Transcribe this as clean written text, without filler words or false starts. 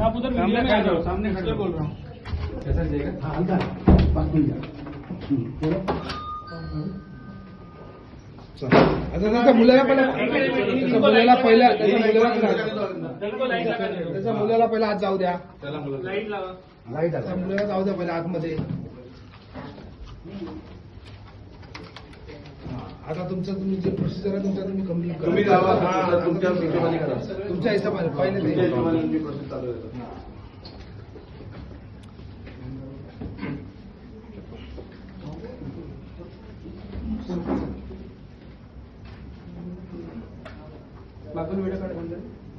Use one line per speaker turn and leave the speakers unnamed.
आप उधर सामने खड़े हो, सामने खड़े बोल रहा हूँ। कैसा जाएगा?
त्याच्या मुलाला पहिला आत जाऊ द्या. लाईट आता मुलाला जाऊ द्या पहिला आतमध्ये. आता तुमचं तुम्ही जे प्रोसिजर आहे तुमच्या तुम्ही कंप्लीट करा. तुमच्या हिशोबाने पहिले बाजूला व्हिडिओ काढ.